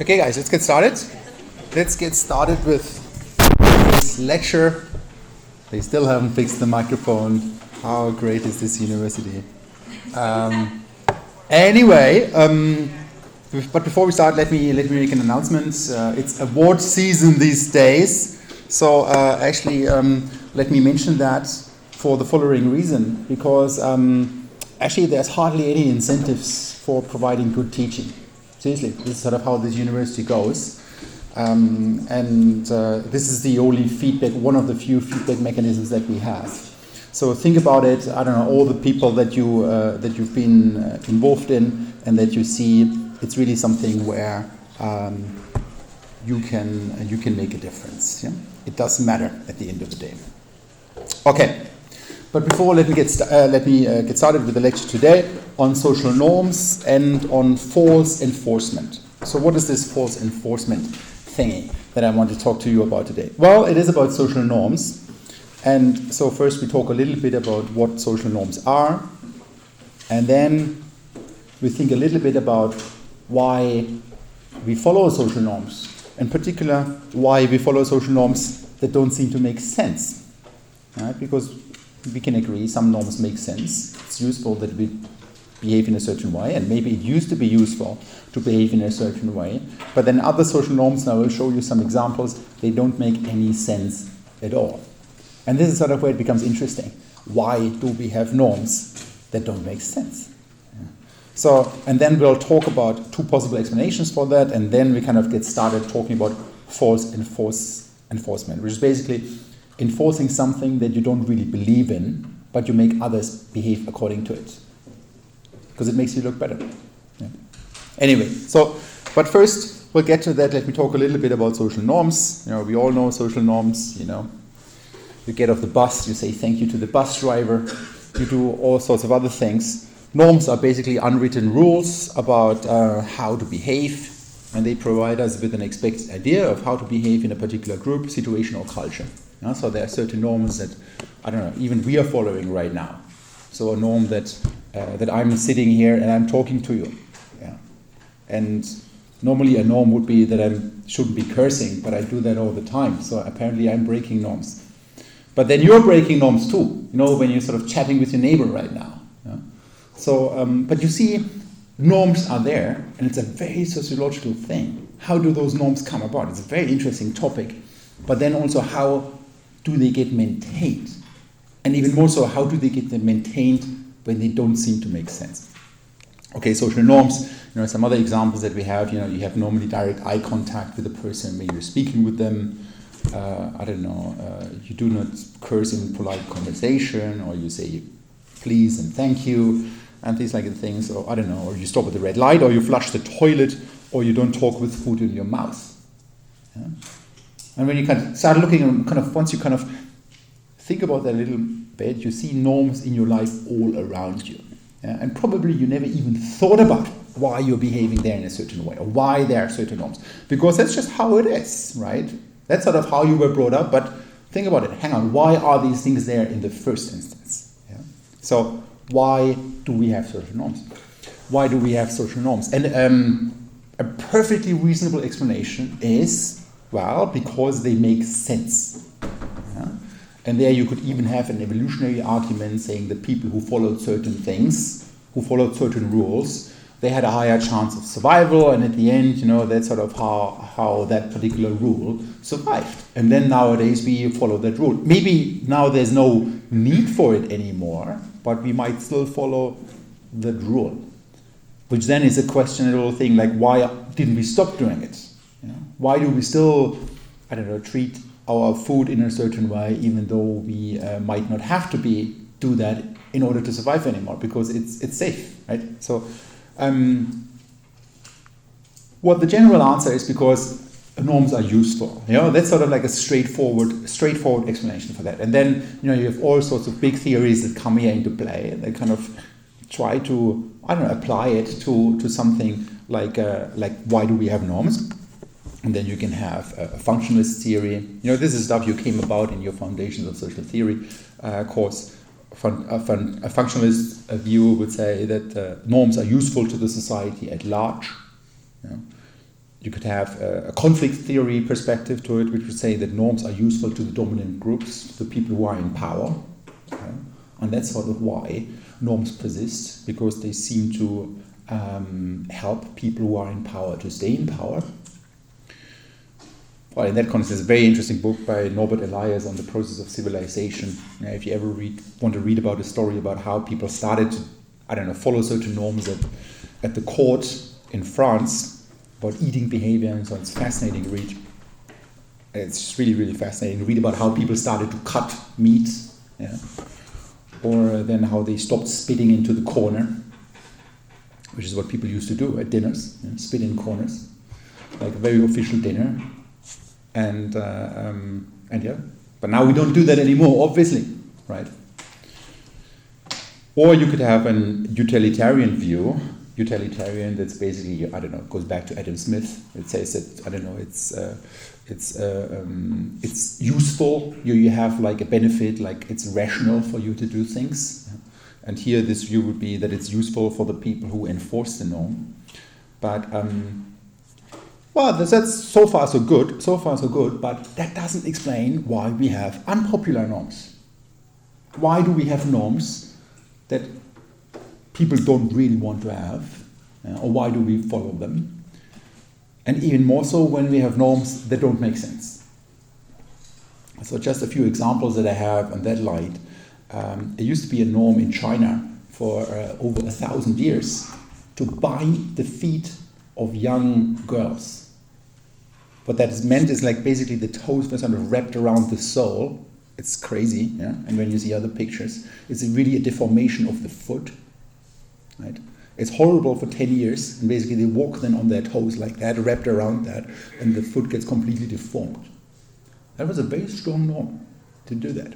Okay, guys, let's get started. Let's get started with this lecture. They still haven't fixed the microphone. How great is this university? Anyway, but before we start, let me make an announcement. It's award season these days, so let me mention that for the following reason, because actually there's hardly any incentives for providing good teaching. Seriously, this is sort of how this university goes. This is the only feedback, one of the few feedback mechanisms that we have. So think about it. I don't know, all the people that you've been involved in and that you see. It's really something where you can make a difference. Yeah? It doesn't matter at the end of the day. Okay, but before let me get started with the lecture today on social norms and on false enforcement. So what is this false enforcement thingy that I want to talk to you about today? Well, it is about social norms. And so first we talk a little bit about what social norms are, and then we think a little bit about why we follow social norms, in particular why we follow social norms that don't seem to make sense. Right? Because we can agree some norms make sense. It's useful that we behave in a certain way, and maybe it used to be useful to behave in a certain way, but then other social norms, and I will show you some examples, they don't make any sense at all. And this is sort of where it becomes interesting. Why do we have norms that don't make sense? Yeah. So, and then we'll talk about two possible explanations for that, and then we kind of get started talking about false enforcement, which is basically enforcing something that you don't really believe in, but you make others behave according to it. Because it makes you look better. Yeah. Anyway, but first we'll get to that. Let me talk a little bit about social norms. You know, we all know social norms. You know, you get off the bus, you say thank you to the bus driver. You do all sorts of other things. Norms are basically unwritten rules about how to behave, and they provide us with an expected idea of how to behave in a particular group, situation, or culture. Yeah? So there are certain norms that, I don't know, even we are following right now. So a norm that I'm sitting here and I'm talking to you. Yeah. And normally a norm would be that I shouldn't be cursing, but I do that all the time. So apparently I'm breaking norms. But then you're breaking norms too, you know, when you're sort of chatting with your neighbor right now. Yeah? So, but you see, norms are there, and it's a very sociological thing. How do those norms come about? It's a very interesting topic. But then also, how do they get maintained? And even more so, how do they get them maintained when they don't seem to make sense? Okay, social norms, you know, some other examples that we have, you know, you have normally direct eye contact with the person when you're speaking with them. You do not curse in polite conversation, or you say please and thank you, and these like things, or or you stop at the red light, or you flush the toilet, or you don't talk with food in your mouth. Yeah? And when you kind of start looking, once you kind of think about that a little bit, you see norms in your life all around you. Yeah? And probably you never even thought about why you're behaving there in a certain way, or why there are certain norms. Because that's just how it is, right? That's sort of how you were brought up, but think about it. Hang on, why are these things there in the first instance? Yeah? So why do we have social norms? Why do we have social norms? And a perfectly reasonable explanation is, well, because they make sense. Yeah? And there you could even have an evolutionary argument saying that people who followed certain things, who followed certain rules, they had a higher chance of survival, and at the end, you know, that's sort of how that particular rule survived. And then nowadays we follow that rule. Maybe now there's no need for it anymore, but we might still follow that rule. Which then is a questionable thing, like why didn't we stop doing it? You know? Why do we still, treat our food in a certain way, even though we might not have to do that in order to survive anymore, because it's safe, right? So, what the general answer is because norms are useful. You know, that's sort of like a straightforward explanation for that. And then, you know, you have all sorts of big theories that come here into play, and they kind of try to, apply it to something like why do we have norms? And then you can have a functionalist theory. You know, this is stuff you came about in your Foundations of Social Theory course. A functionalist view would say that norms are useful to the society at large. You know? You could have a conflict theory perspective to it, which would say that norms are useful to the dominant groups, the people who are in power. Okay? And that's sort of why norms persist, because they seem to help people who are in power to stay in power. Well, in that context, there's a very interesting book by Norbert Elias on the process of civilization. If you ever want to read about a story about how people started to, follow certain norms at the court in France about eating behavior and so on, it's fascinating to read. It's really, really fascinating to read about how people started to cut meat, or then how they stopped spitting into the corner, which is what people used to do at dinners, spit in corners, like a very official dinner. And but now we don't do that anymore, obviously, right? Or you could have an utilitarian view. Utilitarian, that's basically, goes back to Adam Smith. It says that, it's useful. You have like a benefit, like it's rational for you to do things. And here this view would be that it's useful for the people who enforce the norm. But, well, that's so far so good, but that doesn't explain why we have unpopular norms. Why do we have norms that people don't really want to have, or why do we follow them? And even more so when we have norms that don't make sense. So just a few examples that I have on that light. It used to be a norm in China for over 1,000 years to bind the feet of young girls. What that is meant is like basically the toes were sort of wrapped around the sole. It's crazy, yeah. And when you see other pictures, it's really a deformation of the foot, right? It's horrible for 10 years, and basically they walk then on their toes like that, wrapped around that, and the foot gets completely deformed. That was a very strong norm to do that.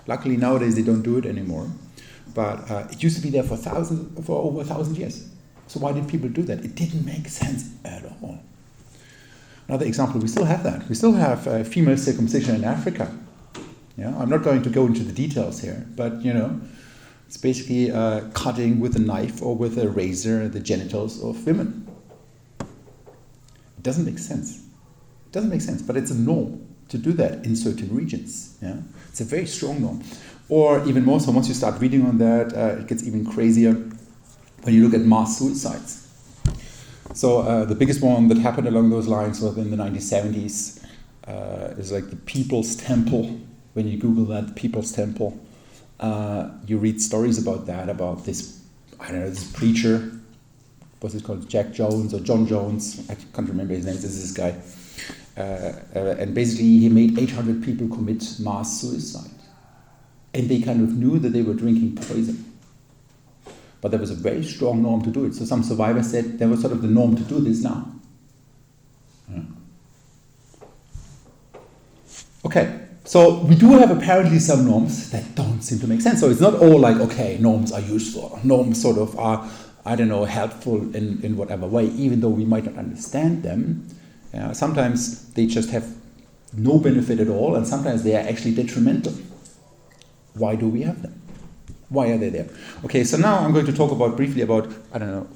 Luckily nowadays they don't do it anymore, but it used to be there for over 1,000 years. So why did people do that? It didn't make sense at all. Another example, we still have that. We still have female circumcision in Africa. Yeah, I'm not going to go into the details here, but it's basically cutting with a knife or with a razor the genitals of women. It doesn't make sense. But it's a norm to do that in certain regions. Yeah, it's a very strong norm. Or even more so, once you start reading on that, it gets even crazier when you look at mass suicides. So the biggest one that happened along those lines was in the 1970s. Is like the People's Temple. When you Google that, People's Temple, you read stories about that, about this, this preacher, what's it called, Jack Jones or John Jones, I can't remember his name, this is this guy. And basically he made 800 people commit mass suicide. And they kind of knew that they were drinking poison. But there was a very strong norm to do it. So some survivors said there was sort of the norm to do this now. Yeah. Okay, so we do have apparently some norms that don't seem to make sense. So it's not all like, okay, norms are useful. Norms sort of are, helpful in whatever way, even though we might not understand them. Sometimes they just have no benefit at all, and sometimes they are actually detrimental. Why do we have them? Why are they there? Okay, so now I'm going to talk briefly about,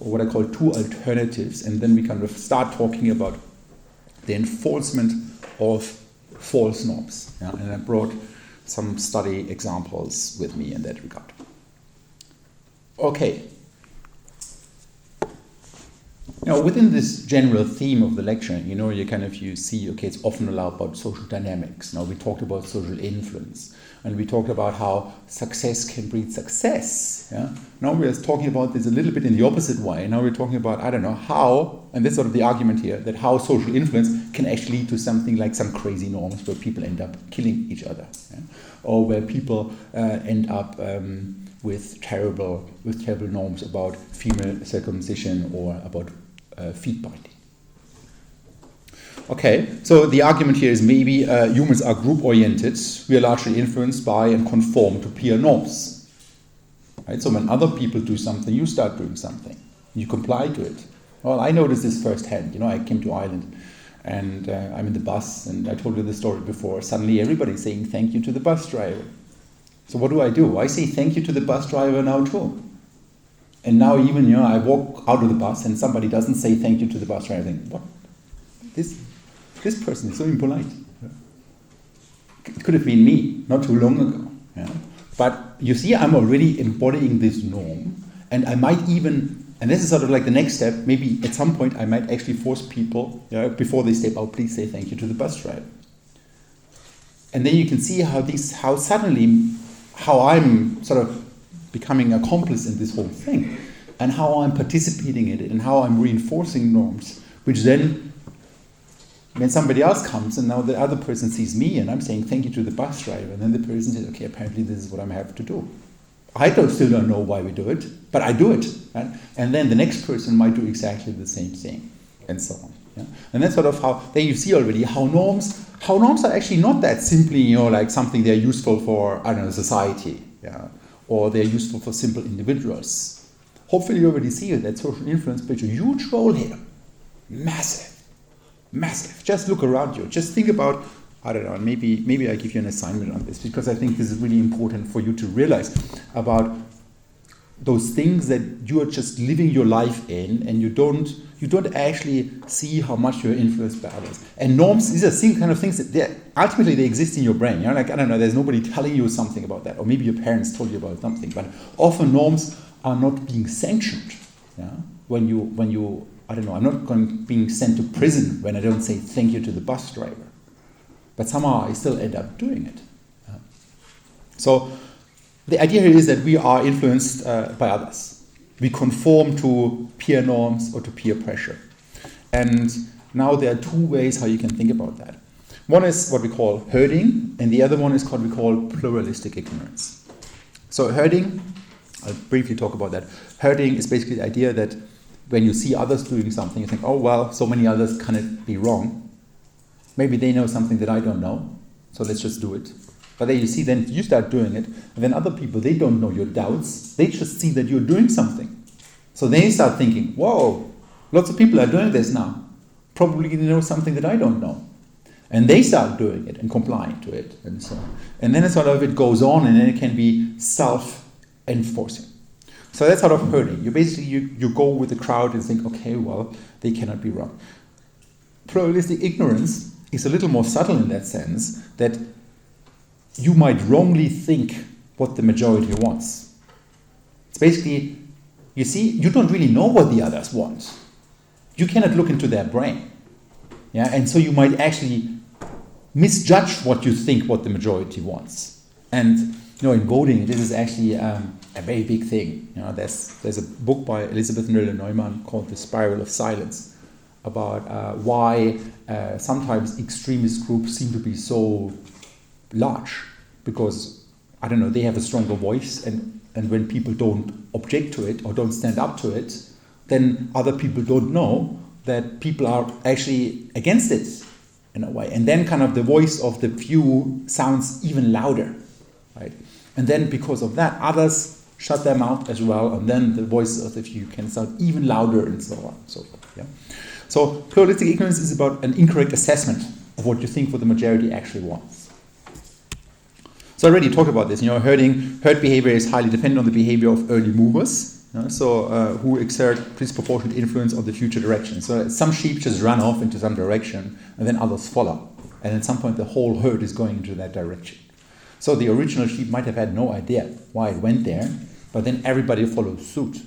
what I call two alternatives, and then we kind of start talking about the enforcement of false norms. Yeah? And I brought some study examples with me in that regard. Okay. Now, within this general theme of the lecture, you see, okay, it's often about social dynamics. Now, we talked about social influence, and we talked about how success can breed success. Yeah? Now we're talking about this a little bit in the opposite way. Now we're talking about, how, and that's sort of the argument here, that how social influence can actually lead to something like some crazy norms where people end up killing each other, yeah? Or where people end up with terrible norms about female circumcision or about feet binding. Okay, so the argument here is maybe humans are group-oriented. We are largely influenced by and conform to peer norms. Right? So when other people do something, you start doing something. You comply to it. Well, I noticed this firsthand. I came to Ireland and I'm in the bus, and I told you the story before. Suddenly everybody's saying thank you to the bus driver. So what do? I say thank you to the bus driver now too. And now even, I walk out of the bus and somebody doesn't say thank you to the bus driver. I think, what? this person is so impolite. It could have been me not too long ago. Yeah? But you see, I'm already embodying this norm, and I might even, and this is sort of like the next step, maybe at some point I might actually force people, before they step out, please say thank you to the bus driver. And then you can see how suddenly, how I'm sort of becoming an accomplice in this whole thing, and how I'm participating in it, and how I'm reinforcing norms, which then, when somebody else comes and now the other person sees me and I'm saying thank you to the bus driver, and then the person says, okay, apparently this is what I have to do. I still don't know why we do it, but I do it. Right? And then the next person might do exactly the same thing, and so on. Yeah? And that's sort of how, then you see already how norms are actually not that simply, like something they're useful for, society, or they're useful for simple individuals. Hopefully you already see that social influence plays a huge role here. Massive. Just look around you. Just think about, maybe I give you an assignment on this, because I think this is really important for you to realize about those things that you are just living your life in, and you don't actually see how much you're influenced by others. And norms, these are kind of things that ultimately they exist in your brain. There's nobody telling you something about that, or maybe your parents told you about something, but often norms are not being sanctioned. Yeah? When you I'm not being sent to prison when I don't say thank you to the bus driver. But somehow I still end up doing it. So the idea here is that we are influenced by others. We conform to peer norms or to peer pressure. And now there are two ways how you can think about that. One is what we call herding, and the other one is what we call pluralistic ignorance. So herding, I'll briefly talk about that. Herding is basically the idea that when you see others doing something, you think, oh, well, so many others, can it be wrong? Maybe they know something that I don't know, so let's just do it. But then you start doing it, and then other people, they don't know your doubts. They just see that you're doing something. So they start thinking, whoa, lots of people are doing this now. Probably they know something that I don't know. And they start doing it and complying to it, and so on. And then it goes on, and then it can be self-enforcing. So that's sort of herding. You basically, you go with the crowd and think, okay, well, they cannot be wrong. Pluralistic ignorance is a little more subtle in that sense, that you might wrongly think what the majority wants. It's basically, you see, you don't really know what the others want. You cannot look into their brain. Yeah, and so you might actually misjudge what you think what the majority wants. And in voting, this is actually a very big thing. There's a book by Elizabeth Müller-Neumann called The Spiral of Silence about why sometimes extremist groups seem to be so large, because they have a stronger voice, and when people don't object to it or don't stand up to it, then other people don't know that people are actually against it in a way, and then kind of the voice of the few sounds even louder, right? And then because of that, others shut their mouth as well, and then the voices of the few can sound even louder, and so on and so forth. Yeah? So pluralistic ignorance is about an incorrect assessment of what you think what the majority actually wants. So I already talked about this. Herd behavior is highly dependent on the behavior of early movers, who exert disproportionate influence on the future direction. So some sheep just run off into some direction, and then others follow. And at some point, the whole herd is going into that direction. So the original sheep might have had no idea why it went there, but then everybody follows suit.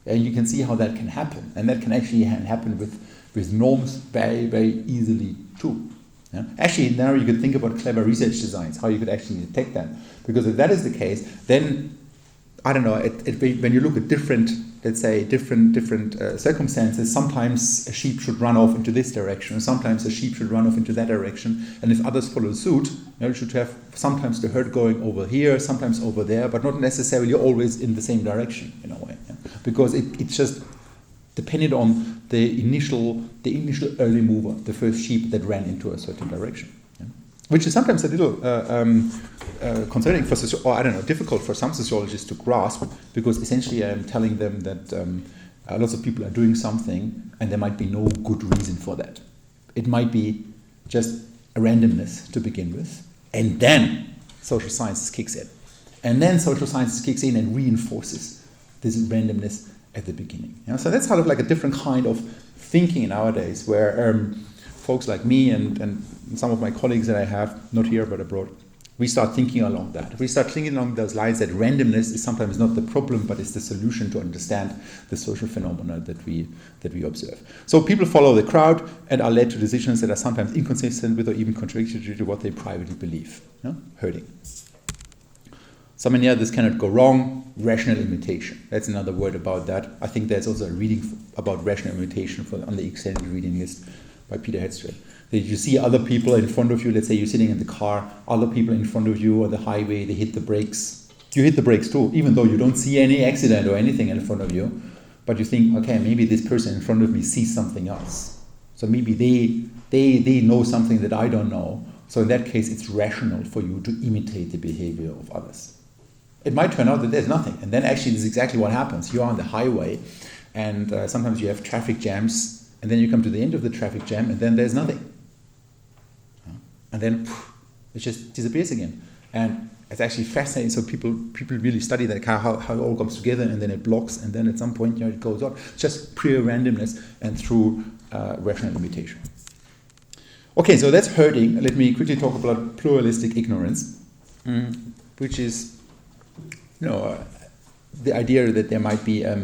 And you can see how that can happen. And that can actually happen with norms very, very easily too. Yeah? Actually, now you could think about clever research designs, how you could actually detect that. Because if that is the case, then, when you look at different circumstances, sometimes a sheep should run off into this direction, sometimes a sheep should run off into that direction, and if others follow suit, you should have sometimes the herd going over here, sometimes over there, but not necessarily always in the same direction in a way, yeah? Because it's just depended on the initial early mover, the first sheep that ran into a certain direction. Yeah? Which is sometimes a little concerning difficult for some sociologists to grasp, because essentially I'm telling them that lots of people are doing something and there might be no good reason for that. It might be just a randomness to begin with, and then social sciences kicks in. And then social sciences kicks in and reinforces this randomness at the beginning. So that's sort of like a different kind of thinking nowadays, where folks like me and some of my colleagues that I have, not here but abroad, we start thinking along that. We start thinking along those lines that randomness is sometimes not the problem, but it's the solution to understand the social phenomena that we observe. So people follow the crowd and are led to decisions that are sometimes inconsistent with or even contradictory to what they privately believe. Herding. This cannot go wrong. Rational imitation. That's another word about that. I think there's also a reading about rational imitation on the extended reading list by Peter Hedstrom. That you see other people in front of you, let's say you're sitting in the car, other people in front of you on the highway, they hit the brakes. You hit the brakes too, even though you don't see any accident or anything in front of you. But you think, okay, maybe this person in front of me sees something else. So maybe they know something that I don't know. So in that case, it's rational for you to imitate the behavior of others. It might turn out that there's nothing. And then actually this is exactly what happens. You are on the highway and sometimes you have traffic jams and then you come to the end of the traffic jam and then there's nothing. And then it just disappears again. And it's actually fascinating. So people really study that, how it all comes together and then it blocks and then at some point it goes on. It's just pure randomness and through rational imitation. Okay, so that's herding. Let me quickly talk about pluralistic ignorance, which is the idea that there might be a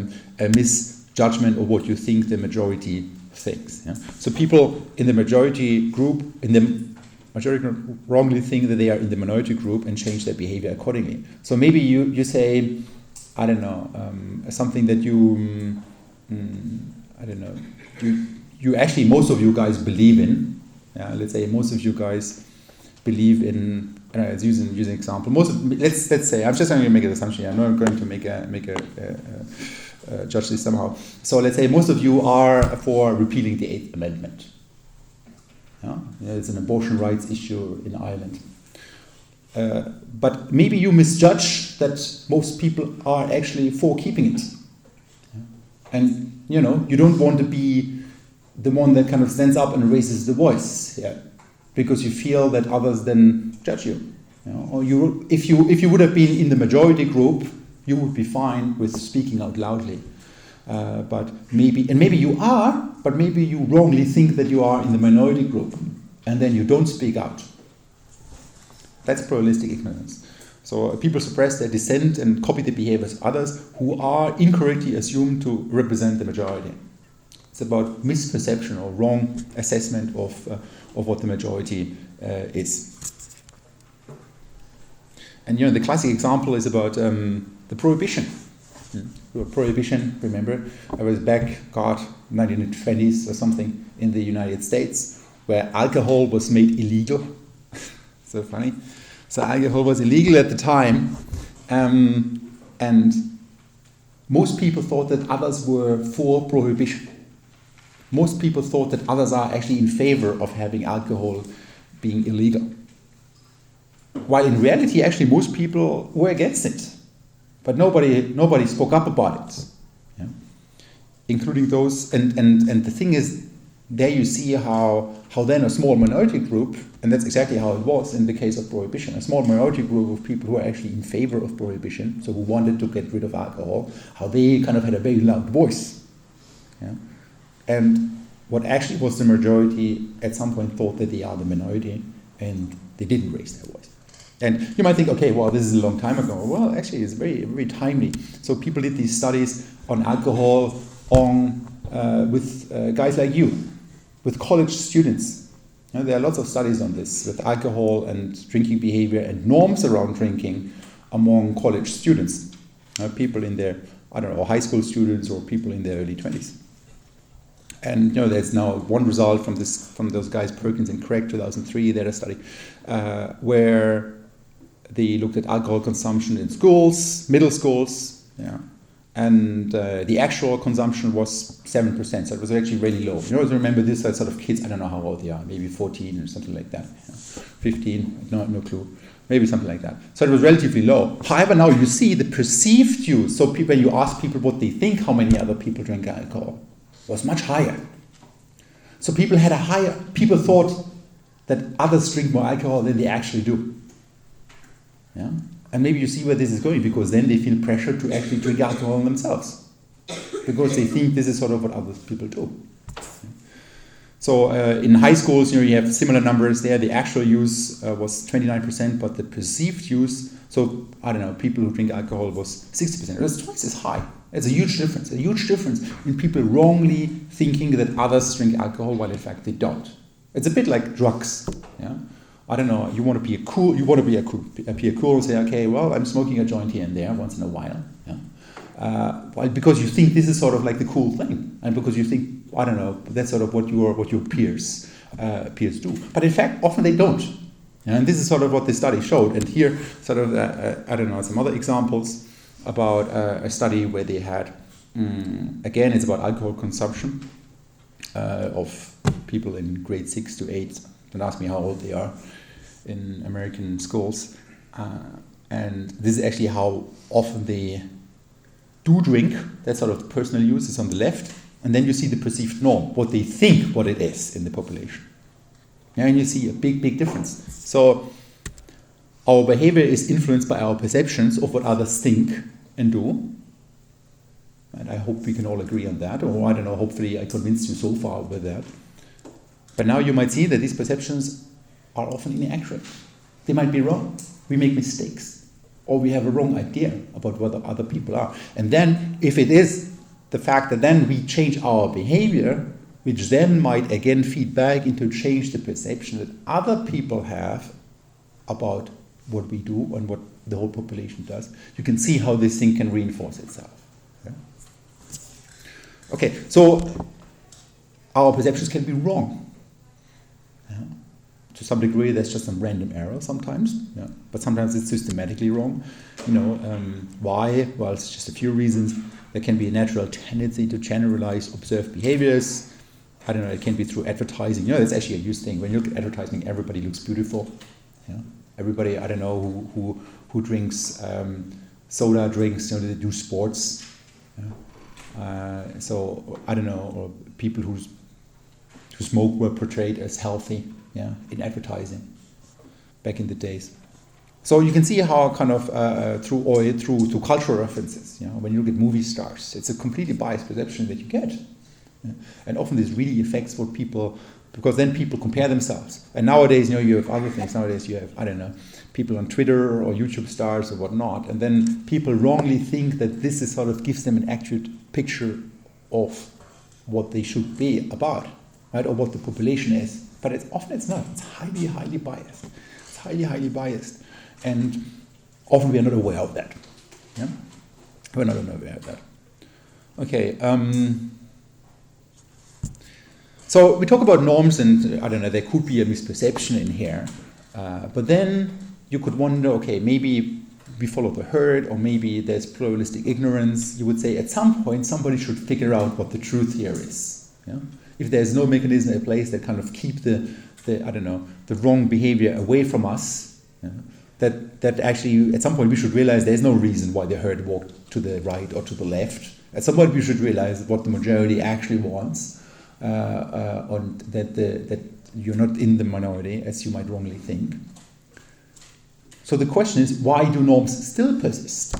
misjudgment of what you think the majority thinks. Yeah? So people in the majority group, wrongly think that they are in the minority group and change their behavior accordingly. So maybe you say, I don't know, something that you actually, most of you guys believe in. Let's say most of you guys believe in, I don't know, let's use an example. Let's say, I'm just going to make an assumption here. I'm not going to make a judge this somehow. So let's say most of you are for repealing the 8th Amendment. It's an abortion rights issue in Ireland. But maybe you misjudge that most people are actually for keeping it. And, you don't want to be the one that kind of stands up and raises the voice, because you feel that others then judge you. Or if you would have been in the majority group, you would be fine with speaking out loudly. But maybe you are, but maybe you wrongly think that you are in the minority group, and then you don't speak out. That's pluralistic ignorance. So people suppress their dissent and copy the behaviors of others who are incorrectly assumed to represent the majority. It's about misperception or wrong assessment of what the majority is. And the classic example is about the prohibition. Prohibition, remember, I was back, 1920s or something, in the United States, where alcohol was made illegal. So funny. So alcohol was illegal at the time, and most people thought that others were for prohibition. Most people thought that others are actually in favor of having alcohol being illegal. While in reality, actually, most people were against it. But nobody spoke up about it, including those. And the thing is, there you see how then a small minority group, and that's exactly how it was in the case of prohibition, a small minority group of people who are actually in favor of prohibition, so who wanted to get rid of alcohol, how they kind of had a very loud voice. And what actually was the majority at some point thought that they are the minority, and they didn't raise their voice. And you might think, okay, well, this is a long time ago. Well, actually, it's very, very timely. So people did these studies on alcohol with guys like you, with college students. There are lots of studies on this, with alcohol and drinking behavior and norms around drinking among college students. People in their, high school students or people in their early 20s. And there's now one result from those guys, Perkins and Craig, 2003. They had a study where they looked at alcohol consumption in schools, middle schools, and the actual consumption was 7%. So it was actually really low. You always remember this sort of kids. I don't know how old they are, maybe 14 or something like that, 15, no clue. Maybe something like that. So it was relatively low. However, now you see the perceived use. So when you ask people what they think, how many other people drink alcohol, was much higher. So people thought that others drink more alcohol than they actually do. And maybe you see where this is going, because then they feel pressure to actually drink alcohol themselves, because they think this is sort of what other people do. So in high schools, you have similar numbers there. The actual use was 29%, but the perceived use, so I don't know, people who drink alcohol was 60%. It was twice as high. It's a huge difference in people wrongly thinking that others drink alcohol while in fact they don't. It's a bit like drugs. Yeah, I don't know. You want to be cool, and say, okay, well, I'm smoking a joint here and there once in a while. Yeah, well, because you think this is sort of like the cool thing, and because you think, I don't know, that's sort of what your peers do. But in fact, often they don't. And this is sort of what the study showed. And here, sort of, I don't know, some other examples about a study where they had, again, it's about alcohol consumption of people in grade 6 to 8. Don't ask me how old they are in American schools. And this is actually how often they do drink. That's sort of the personal use is on the left. And then you see the perceived norm, what they think what it is in the population. Yeah, and you see a big, big difference. So our behavior is influenced by our perceptions of what others think and do. And I hope we can all agree on that. Or I don't know, hopefully I convinced you so far with that. But now you might see that these perceptions are often inaccurate. They might be wrong. We make mistakes. Or we have a wrong idea about what other people are. And then if it is the fact that then we change our behavior, which then might again feed back into change the perception that other people have about what we do and what the whole population does, you can see how this thing can reinforce itself. Yeah? Okay, so our perceptions can be wrong. Yeah? To some degree, there's just some random error sometimes, yeah? But sometimes it's systematically wrong. Why? Well, it's just a few reasons. There can be a natural tendency to generalize observed behaviors. I don't know, it can be through advertising. That's actually a used thing. When you look at advertising, everybody looks beautiful. Yeah? Everybody, I don't know, who drinks soda drinks, they do sports. Yeah? So, I don't know, or people who smoke were portrayed as healthy, yeah, in advertising back in the days. So you can see how kind of through cultural references, when you look at movie stars, it's a completely biased perception that you get. Yeah? And often this really affects what people, because then people compare themselves. And nowadays, you have other things. Nowadays you have, I don't know, people on Twitter or YouTube stars or whatnot. And then people wrongly think that this is sort of gives them an accurate picture of what they should be about, right? Or what the population is. But it's not. It's highly, highly biased. It's highly, highly biased. And often we are not aware of that. Yeah? We're not aware of that. Okay. So we talk about norms, and I don't know, there could be a misperception in here. But then you could wonder, okay, maybe we follow the herd, or maybe there's pluralistic ignorance. You would say at some point somebody should figure out what the truth here is. Yeah? If there's no mechanism in place that kind of keep the wrong behavior away from us, yeah? That actually at some point we should realize there's no reason why the herd walked to the right or to the left. At some point we should realize what the majority actually wants, and that you're not in the minority as you might wrongly think. So the question is, why do norms still persist?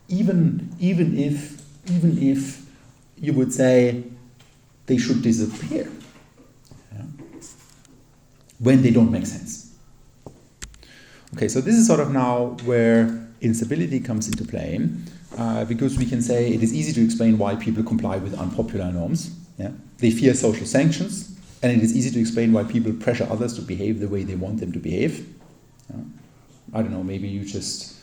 Even if you would say they should disappear, yeah? When they don't make sense. Okay, so this is sort of now where instability comes into play, because we can say it is easy to explain why people comply with unpopular norms. Yeah? They fear social sanctions, and it is easy to explain why people pressure others to behave the way they want them to behave. Yeah? I don't know, maybe you just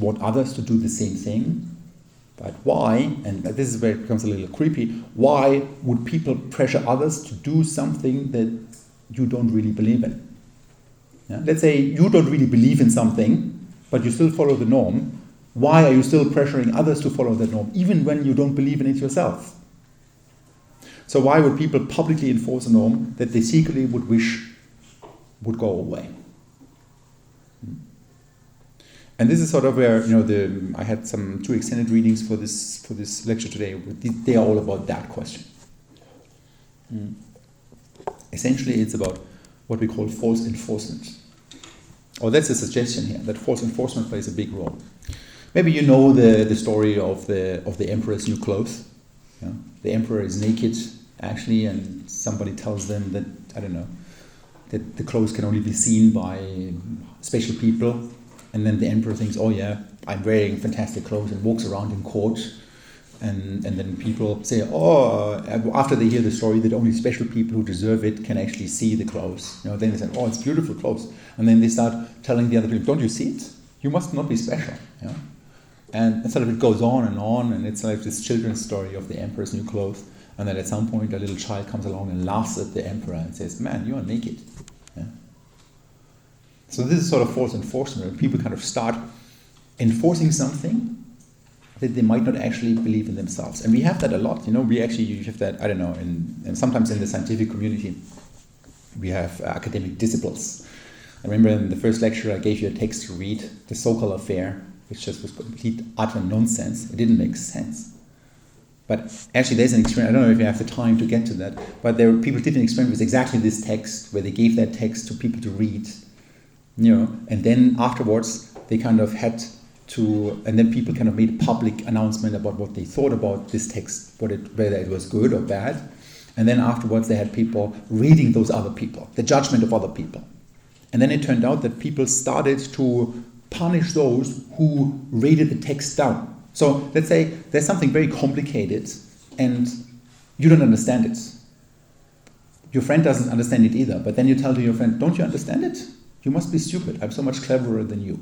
want others to do the same thing. But why, and this is where it becomes a little creepy, why would people pressure others to do something that you don't really believe in? Yeah? Let's say you don't really believe in something, but you still follow the norm. Why are you still pressuring others to follow that norm, even when you don't believe in it yourself? So why would people publicly enforce a norm that they secretly would wish would go away? And this is sort of where I had some 2 extended readings for this lecture today. They are all about that question. Essentially, it's about what we call false enforcement. Or that's a suggestion here, that false enforcement plays a big role. Maybe you know the story of the emperor's new clothes. You know? The emperor is naked, actually, and somebody tells them that, I don't know, that the clothes can only be seen by special people. And then the emperor thinks, oh yeah, I'm wearing fantastic clothes, and walks around in court. And then people say, after they hear the story, that only special people who deserve it can actually see the clothes. You know, then they say, oh, it's beautiful clothes. And then they start telling the other people, don't you see it? You must not be special. You know? And sort of it goes on, and it's like this children's story of the emperor's new clothes. And then at some point, a little child comes along and laughs at the emperor and says, man, you are naked. Yeah? So this is sort of false enforcement, where people kind of start enforcing something that they might not actually believe in themselves. And we have that a lot, you know, you have that, I don't know, and sometimes in the scientific community, we have academic disciples. I remember in the first lecture I gave you a text to read, The So-Called Affair, which just was complete utter nonsense. It didn't make sense. But actually there's an experiment, I don't know if you have the time to get to that, but people did an experiment with exactly this text, where they gave that text to people to read, you know, and then afterwards they kind of had and then people kind of made a public announcement about what they thought about this text, whether it was good or bad. And then afterwards they had people reading those other people, the judgment of other people. And then it turned out that people started to punish those who rated the text down. So let's say there's something very complicated and you don't understand it. Your friend doesn't understand it either, but then you tell to your friend, don't you understand it? You must be stupid. I'm so much cleverer than you.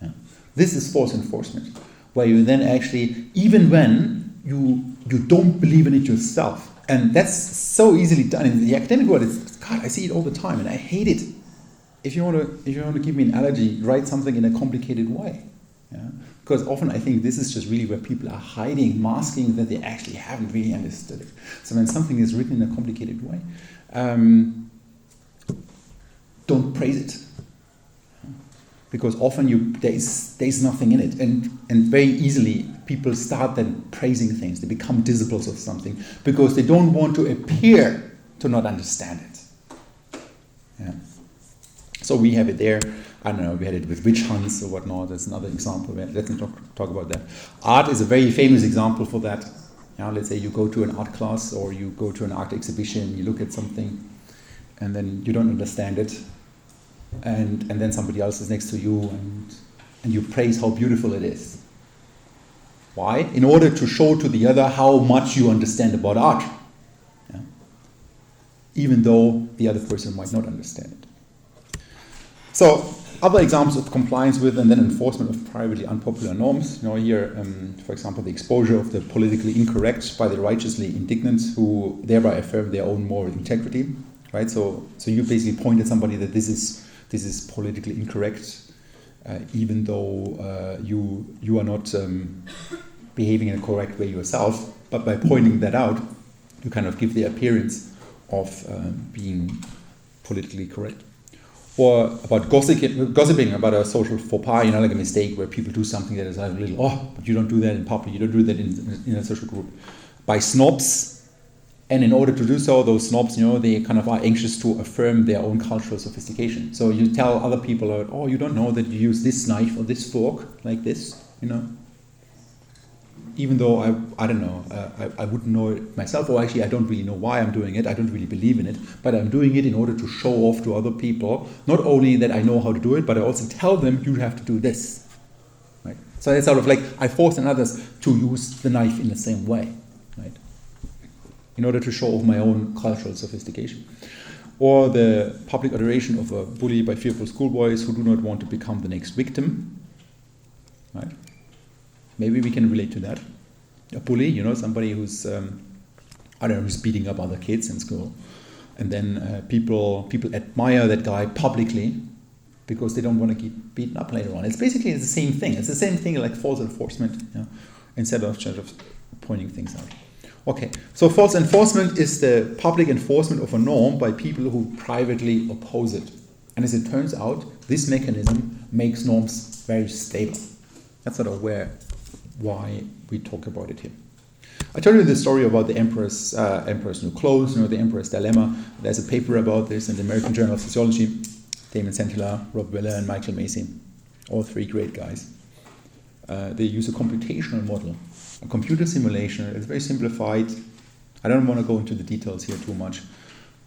Yeah. This is false enforcement, where you then actually, even when you don't believe in it yourself, and that's so easily done in the academic world. God, I see it all the time, and I hate it. If you want to give me an analogy, write something in a complicated way, yeah? Because often I think this is just really where people are hiding, masking that they actually haven't really understood it. So when something is written in a complicated way, don't praise it. Because often there's nothing in it, and very easily people start then praising things. They become disciples of something because they don't want to appear to not understand it. Yeah. So we have it there. I don't know. We had it with witch hunts or whatnot. That's another example. Let's not talk about that. Art is a very famous example for that. Yeah, let's say you go to an art class or you go to an art exhibition. You look at something, and then you don't understand it. And then somebody else is next to you and you praise how beautiful it is. Why? In order to show to the other how much you understand about art. Yeah? Even though the other person might not understand it. So, other examples of compliance with and then enforcement of privately unpopular norms. You know, here, for example, the exposure of the politically incorrect by the righteously indignant, who thereby affirm their own moral integrity. Right? So you basically point at somebody that this is politically incorrect, even though you are not behaving in a correct way yourself. But by pointing that out, you kind of give the appearance of being politically correct. Or about gossiping about a social faux pas, you know, like a mistake where people do something that is like a little, but you don't do that in public, you don't do that in a social group. By snobs. And in order to do so, those snobs, you know, they kind of are anxious to affirm their own cultural sophistication. So you tell other people, oh, you don't know that you use this knife or this fork like this, you know. Even though I don't know, I wouldn't know it myself, or actually I don't really know why I'm doing it. I don't really believe in it, but I'm doing it in order to show off to other people, not only that I know how to do it, but I also tell them you have to do this. Right? So it's sort of like I force others to use the knife in the same way, right? In order to show off my own cultural sophistication. Or the public adoration of a bully by fearful schoolboys who do not want to become the next victim. Right? Maybe we can relate to that. A bully, you know, somebody who's, who's beating up other kids in school. And then people admire that guy publicly because they don't want to get beaten up later on. It's basically the same thing. It's the same thing like false enforcement, you know, instead of just pointing things out. Okay, so false enforcement is the public enforcement of a norm by people who privately oppose it. And as it turns out, this mechanism makes norms very stable. That's sort of why we talk about it here. I told you the story about the emperor's new clothes, you know, the emperor's dilemma. There's a paper about this in the American Journal of Sociology. Damon Sentilla, Rob Willer, and Michael Macy, all three great guys. They use a computational model A computer simulation is very simplified. I don't want to go into the details here too much,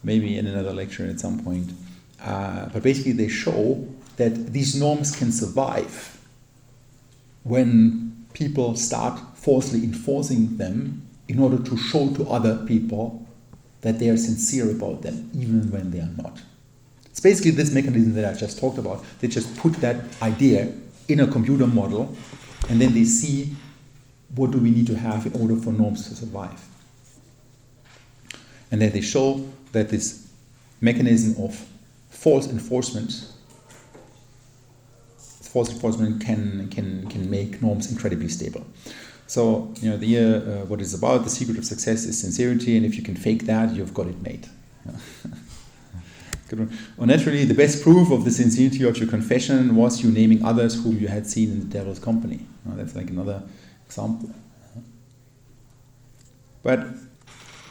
maybe in another lecture at some point. But basically they show that these norms can survive when people start falsely enforcing them in order to show to other people that they are sincere about them, even when they are not. It's basically this mechanism that I just talked about. They just put that idea in a computer model, and then they see what do we need to have in order for norms to survive. And then they show that this mechanism of false enforcement can make norms incredibly stable. So, what it's about, the secret of success is sincerity, and if you can fake that, you've got it made. Good one. Well, naturally, the best proof of the sincerity of your confession was you naming others whom you had seen in the devil's company. That's like another example. But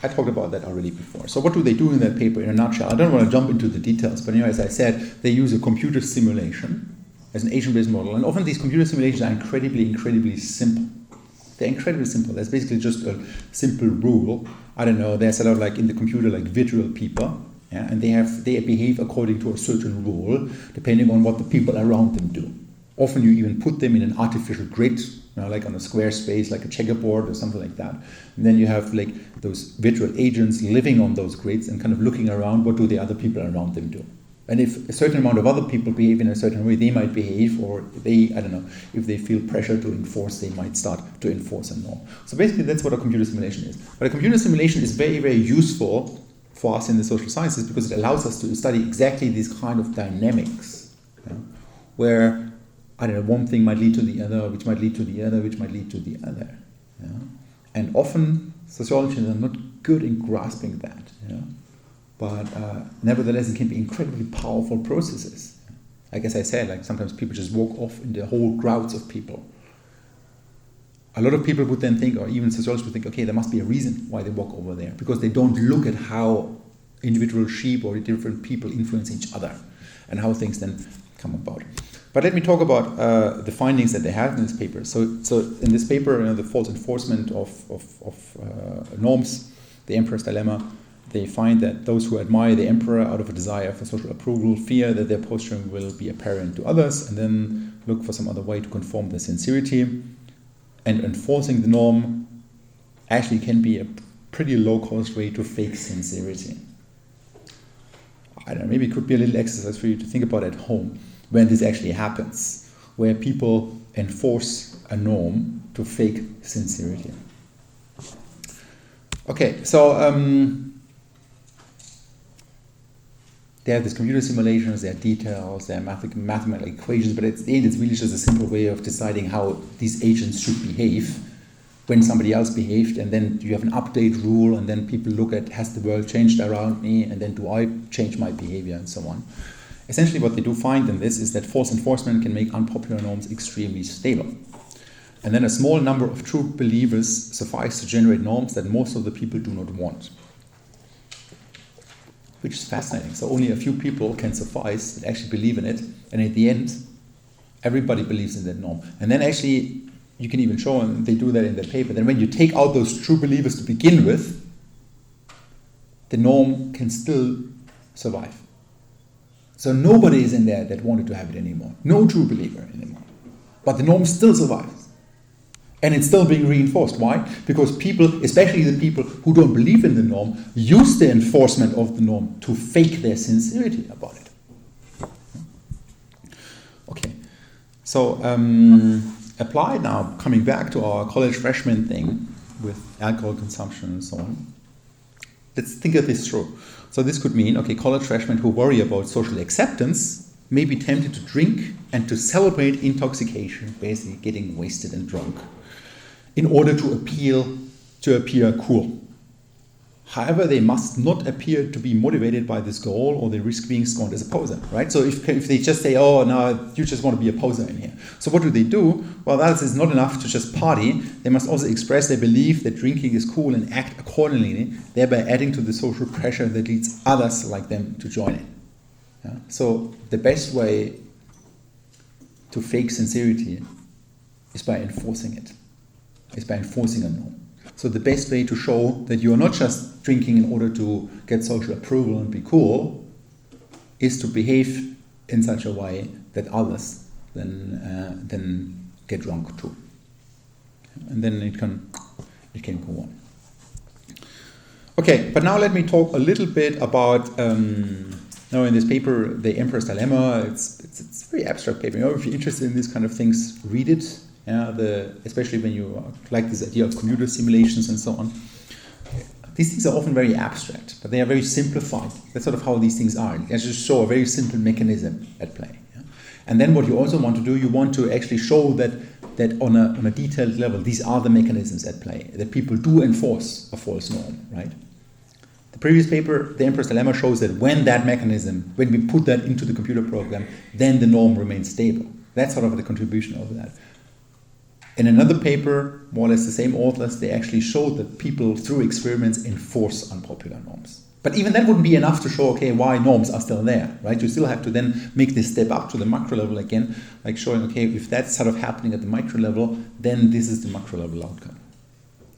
I talked about that already before. So what do they do in that paper in a nutshell? I don't want to jump into the details, but as I said, they use a computer simulation as an agent-based model. And often these computer simulations are incredibly simple. They're incredibly simple. There's basically just a simple rule. I don't know, there's a lot like in the computer like virtual people, and they behave according to a certain rule, depending on what the people around them do. Often you even put them in an artificial grid, like on a square space, like a checkerboard or something like that. And then you have like those virtual agents living on those grids and kind of looking around, what do the other people around them do? And if a certain amount of other people behave in a certain way, they might behave, or if they feel pressure to enforce, they might start to enforce a norm. So basically that's what a computer simulation is. But a computer simulation is very, very useful for us in the social sciences because it allows us to study exactly these kind of dynamics, where one thing might lead to the other, which might lead to the other, which might lead to the other. And often sociologists are not good in grasping that. But nevertheless, it can be incredibly powerful processes. Like as I said, like sometimes people just walk off in the whole crowds of people. A lot of people would then think, or even sociologists would think, okay, there must be a reason why they walk over there, because they don't look at how individual sheep or different people influence each other and how things then come about. But let me talk about the findings that they have in this paper. So in this paper, the false enforcement of norms, the emperor's dilemma, they find that those who admire the emperor out of a desire for social approval fear that their posturing will be apparent to others, and then look for some other way to conform their sincerity. And enforcing the norm actually can be a pretty low-cost way to fake sincerity. I don't know, maybe it could be a little exercise for you to think about at home when this actually happens, where people enforce a norm to fake sincerity. Okay, so they have these computer simulations, there are details, there are mathematical equations, but at the end it's really just a simple way of deciding how these agents should behave when somebody else behaved, and then you have an update rule, and then people look at, has the world changed around me, and then do I change my behavior, and so on. Essentially what they do find in this is that false enforcement can make unpopular norms extremely stable. And then a small number of true believers suffice to generate norms that most of the people do not want. Which is fascinating. So only a few people can suffice that actually believe in it, and at the end, everybody believes in that norm. And then actually, you can even show, and they do that in their paper, then when you take out those true believers to begin with, the norm can still survive. So nobody is in there that wanted to have it anymore. No true believer anymore. But the norm still survives. And it's still being reinforced. Why? Because people, especially the people who don't believe in the norm, use the enforcement of the norm to fake their sincerity about it. Okay. So, applied now, coming back to our college freshman thing with alcohol consumption and so on. Let's think of this through. So this could mean, okay, college freshmen who worry about social acceptance may be tempted to drink and to celebrate intoxication, basically getting wasted and drunk, in order to appear cool. However, they must not appear to be motivated by this goal, or they risk being scorned as a poser, right? So if they just say, oh, no, you just want to be a poser in here. So what do? Well, that is not enough to just party. They must also express their belief that drinking is cool and act accordingly, thereby adding to the social pressure that leads others like them to join in. Yeah? So the best way to fake sincerity is by enforcing it. is by enforcing a norm. So the best way to show that you are not just drinking in order to get social approval and be cool is to behave in such a way that others then get drunk too. And then it can go on. Okay, but now let me talk a little bit about now in this paper, The Emperor's Dilemma. It's a very abstract paper. If you're interested in these kind of things, read it. Especially when you like this idea of computer simulations and so on. These things are often very abstract, but they are very simplified. That's sort of how these things are. They just show a very simple mechanism at play. Yeah? And then what you also want to do, you want to actually show that on a detailed level, these are the mechanisms at play, that people do enforce a false norm, right? The previous paper, The Emperor's Dilemma, shows that when we put that into the computer program, then the norm remains stable. That's sort of the contribution of that. In another paper, more or less the same authors, they actually showed that people, through experiments, enforce unpopular norms. But even that wouldn't be enough to show, okay, why norms are still there, right? You still have to then make this step up to the macro level again, like showing, okay, if that's sort of happening at the micro level, then this is the macro level outcome.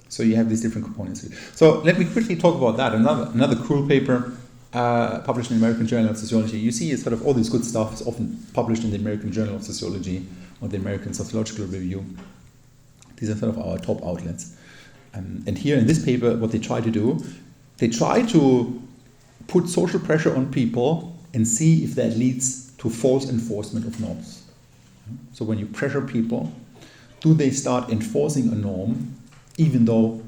So you have these different components. So let me quickly talk about that. Another cool paper published in the American Journal of Sociology. You see, it's sort of all this good stuff is often published in the American Journal of Sociology or the American Sociological Review. These are sort of our top outlets. And here in this paper, what they try to do, they try to put social pressure on people and see if that leads to false enforcement of norms. So when you pressure people, do they start enforcing a norm even though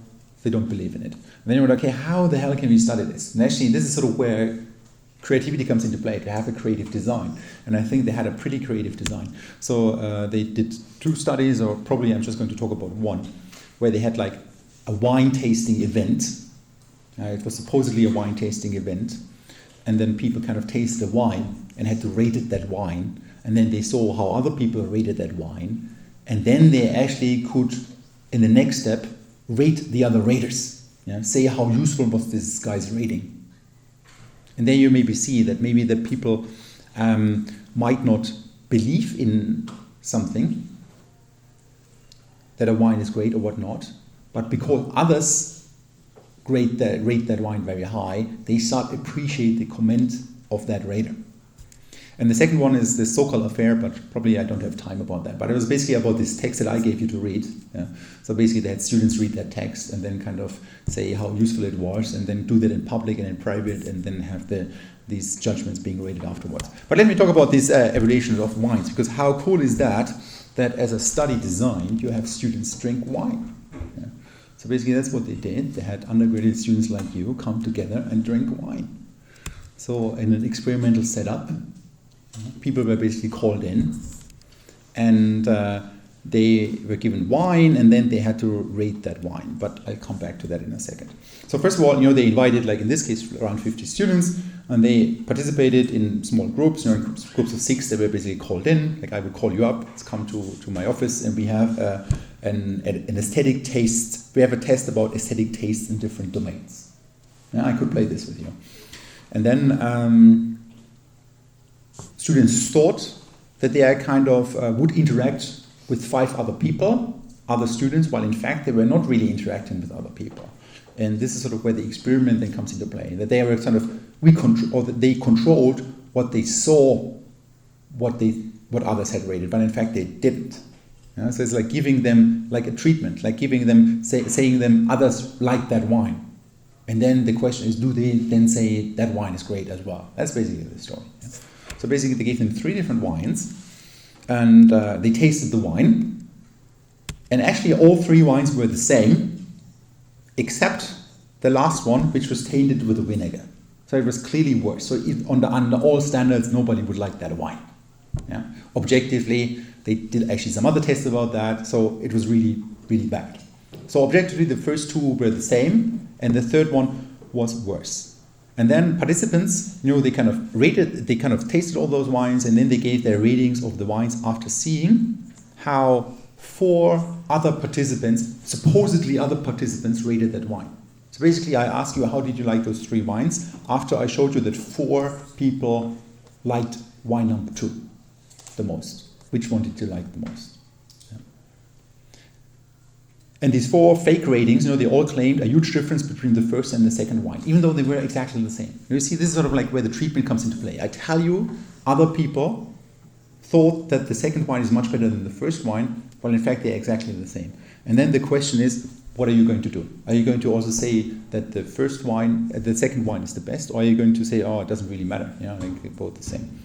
they don't believe in it? And then you're like, okay, how the hell can we study this? And actually, this is sort of where creativity comes into play, to have a creative design. And I think they had a pretty creative design. So they did 2 studies, or probably I'm just going to talk about one, where they had like a wine tasting event. It was supposedly a wine tasting event. And then people kind of tasted the wine and had to rate that wine. And then they saw how other people rated that wine. And then they actually could, in the next step, rate the other raters. Say how useful was this guy's rating. And then you maybe see that maybe the people might not believe in something, that a wine is great or whatnot, but because others rate that wine very high, they start to appreciate the comment of that rater. And the second one is the so-called affair, but probably I don't have time about that. But it was basically about this text that I gave you to read. Yeah. So basically they had students read that text and then kind of say how useful it was, and then do that in public and in private, and then have these judgments being rated afterwards. But let me talk about these evaluations of wines, because how cool is that as a study designed, you have students drink wine. Yeah. So basically that's what they did. They had undergraduate students like you come together and drink wine. So in an experimental setup, people were basically called in, and they were given wine, and then they had to rate that wine. But I'll come back to that in a second. So first of all, they invited, like in this case, around 50 students, and they participated in small groups. In groups of 6, they were basically called in. Like I would call you up, let's come to my office, and we have an aesthetic taste. We have a test about aesthetic tastes in different domains. Yeah, I could play this with you. And then students thought that they are kind of would interact with 5 other people, other students, while in fact they were not really interacting with other people. And this is sort of where the experiment then comes into play. That they were that they controlled what they saw, what others had rated, but in fact they didn't. Yeah? So it's like giving them like a treatment, like giving them saying them others like that wine. And then the question is, do they then say that wine is great as well? That's basically the story. Yeah? So basically they gave them 3 different wines, and they tasted the wine, and actually all 3 wines were the same, except the last one, which was tainted with a vinegar. So it was clearly worse. So under all standards, nobody would like that wine. Yeah? Objectively, they did actually some other tests about that, so it was really, really bad. So objectively, the first 2 were the same, and the third one was worse. And then participants, they kind of tasted all those wines, and then they gave their ratings of the wines after seeing how 4 other participants, supposedly other participants, rated that wine. So basically I asked you, how did you like those 3 wines? After I showed you that 4 people liked wine number 2 the most. Which one did you like the most? Yeah. And these 4 fake ratings, they all claimed a huge difference between the first and the second wine, even though they were exactly the same. You see, this is sort of like where the treatment comes into play. I tell you, other people thought that the second wine is much better than the first wine, while in fact they're exactly the same. And then the question is, what are you going to do? Are you going to also say that the second wine is the best, or are you going to say, oh, it doesn't really matter, like they're both the same?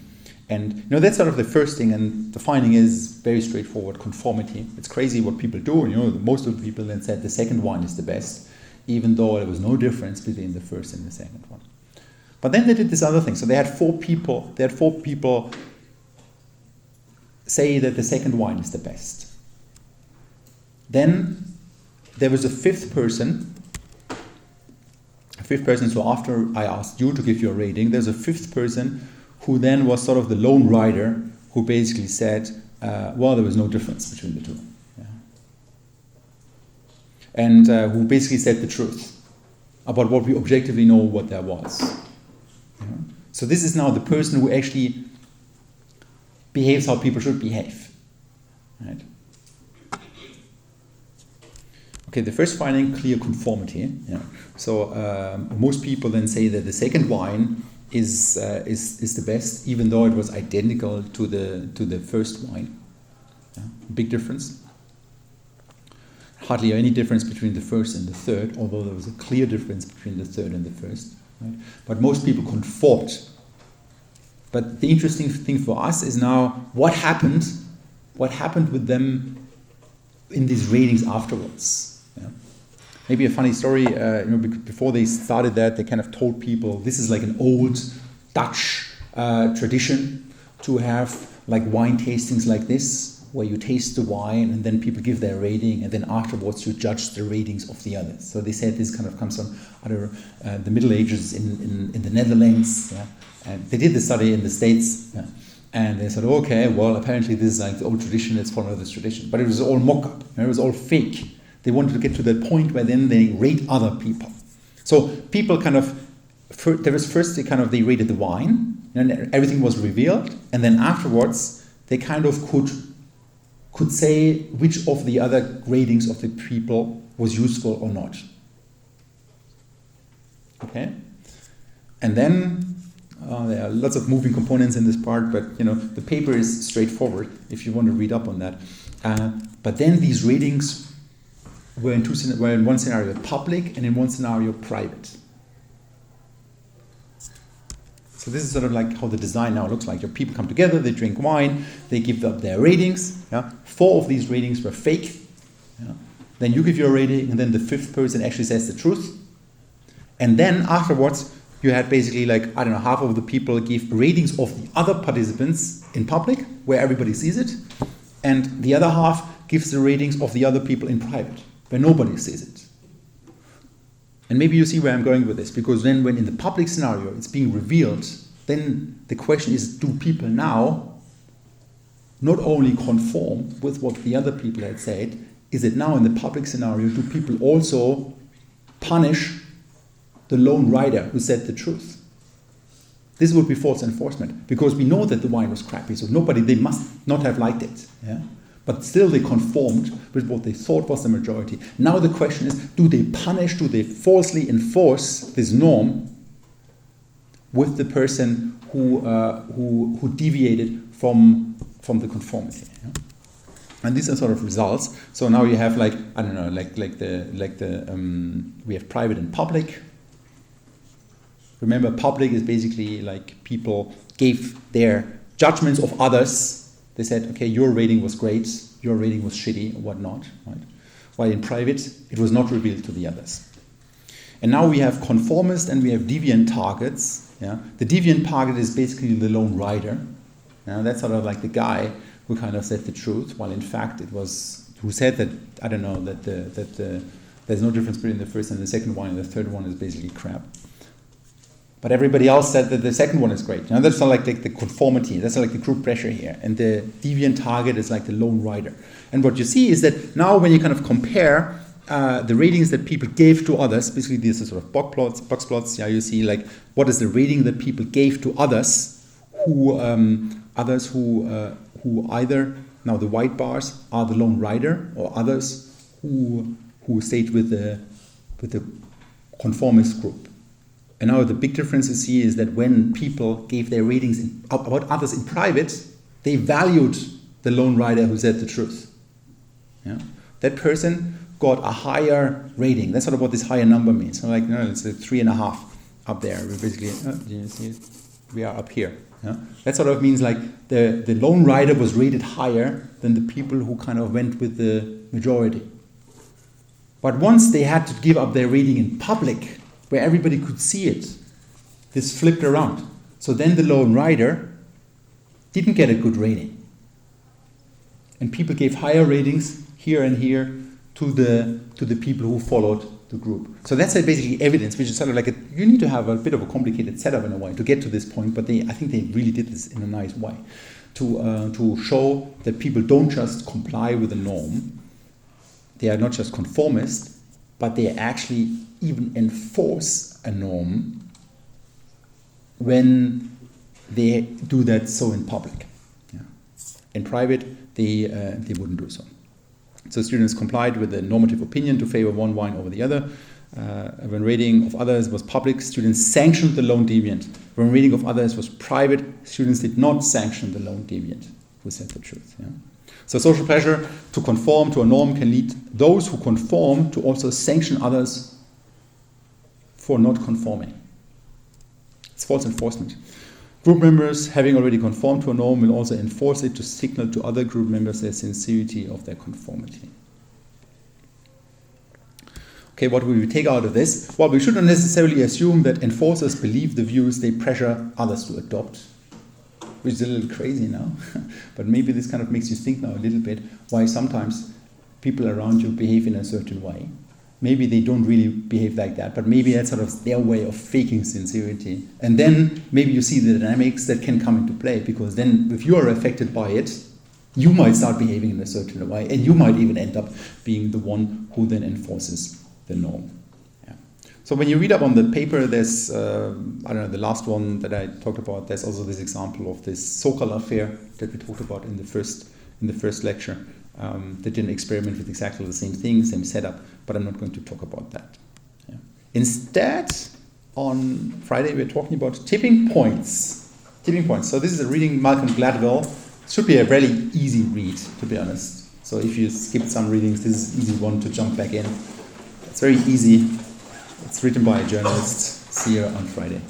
And that's sort of the first thing, and the finding is very straightforward: conformity. It's crazy what people do. Most of the people then said the second wine is the best, even though there was no difference between the first and the second one. But then they did this other thing. So they had 4 people. They had 4 people say that the second wine is the best. Then there was a fifth person. So after I asked you to give your rating, there's a fifth person who then was sort of the lone rider, who basically said, well, there was no difference between the two. Yeah. And who basically said the truth about what we objectively know what there was. Yeah. So this is now the person who actually behaves how people should behave. Right? Okay, the first finding, clear conformity. Yeah. So most people then say that the second wine is the best, even though it was identical to the first wine. Yeah. Big difference. Hardly any difference between the first and the third, although there was a clear difference between the third and the first. Right? But most people conformed. But the interesting thing for us is now what happened with them in these ratings afterwards. Yeah. Maybe a funny story, before they started that, they kind of told people this is like an old Dutch tradition to have like wine tastings like this, where you taste the wine and then people give their rating, and then afterwards you judge the ratings of the others. So they said this kind of comes from the Middle Ages in the Netherlands. Yeah? And they did the study in the States. Yeah? And they said, okay, well, apparently this is like the old tradition, let's follow this tradition. But it was all mock-up, it was all fake. They wanted to get to that point where then they rate other people. So people kind of, they rated the wine, and everything was revealed, and then afterwards they kind of could say which of the other ratings of the people was useful or not. Okay? And then there are lots of moving components in this part, but the paper is straightforward if you want to read up on that. But then these ratings were in one scenario public and in one scenario private. So this is sort of like how the design now looks like. Your people come together, they drink wine, they give up their ratings. Yeah? 4 of these ratings were fake. Yeah? Then you give your rating, and then the fifth person actually says the truth. And then afterwards, you had basically half of the people give ratings of the other participants in public, where everybody sees it, and the other half gives the ratings of the other people in private, where nobody sees it. And maybe you see where I'm going with this, because then when in the public scenario it's being revealed, then the question is, do people now not only conform with what the other people had said, is it now in the public scenario, do people also punish the lone rider who said the truth? This would be false enforcement, because we know that the wine was crappy, so they must not have liked it. Yeah? But still they conformed with what they thought was the majority. Now the question is, do they falsely enforce this norm with the person who deviated from the conformity? Yeah? And these are sort of results. So now you have we have private and public. Remember, public is basically like people gave their judgments of others. They said, okay, your rating was great, your rating was shitty, or whatnot. Right? While in private, it was not revealed to the others. And now we have conformist and we have deviant targets. Yeah? The deviant target is basically the lone rider. Yeah? That's sort of like the guy who kind of said the truth, while in fact it was, who said that, there's no difference between the first and the second one, and the third one is basically crap. But everybody else said that the second one is great. Now that's not like the conformity, that's not like the group pressure here. And the deviant target is like the lone rider. And what you see is that now when you kind of compare the ratings that people gave to others, basically these are sort of box plots. Yeah, you see like what is the rating that people gave to others who either, now the white bars are the lone rider, or others who stayed with the conformist group. And now the big difference you see is that when people gave their ratings about others in private, they valued the lone rider who said the truth. Yeah? That person got a higher rating. That's sort of what this higher number means. So like, no, it's a 3.5 up there. We basically, do you see it? We are up here. Yeah? That sort of means like the lone rider was rated higher than the people who kind of went with the majority. But once they had to give up their rating in public, where everybody could see it, this flipped around. So then the lone rider didn't get a good rating. And people gave higher ratings here and here to the people who followed the group. So that's basically evidence, which is sort of like you need to have a bit of a complicated setup in a way to get to this point, but I think they really did this in a nice way to show that people don't just comply with the norm. They are not just conformist, but they actually even enforce a norm when they do that so in public. Yeah. In private, they wouldn't do so. So students complied with the normative opinion to favor one wine over the other. When rating of others was public, students sanctioned the lone deviant. When rating of others was private, students did not sanction the lone deviant who said the truth. Yeah? So social pressure to conform to a norm can lead those who conform to also sanction others for not conforming. It's false enforcement. Group members, having already conformed to a norm, will also enforce it to signal to other group members their sincerity of their conformity. Okay, what will we take out of this? Well, we shouldn't necessarily assume that enforcers believe the views they pressure others to adopt, which is a little crazy now. But maybe this kind of makes you think now a little bit why sometimes people around you behave in a certain way. Maybe they don't really behave like that, but maybe that's sort of their way of faking sincerity. And then maybe you see the dynamics that can come into play, because then if you are affected by it, you might start behaving in a certain way, and you might even end up being the one who then enforces the norm. Yeah. So when you read up on the paper, there's, the last one that I talked about, there's also this example of this so-called affair that we talked about in the first lecture. They did an experiment with exactly the same thing, same setup, but I'm not going to talk about that. Yeah. Instead, on Friday, we're talking about tipping points. Tipping points. So this is a reading Malcolm Gladwell. It should be a really easy read, to be honest. So if you skipped some readings, this is an easy one to jump back in. It's very easy. It's written by a journalist. See you on Friday.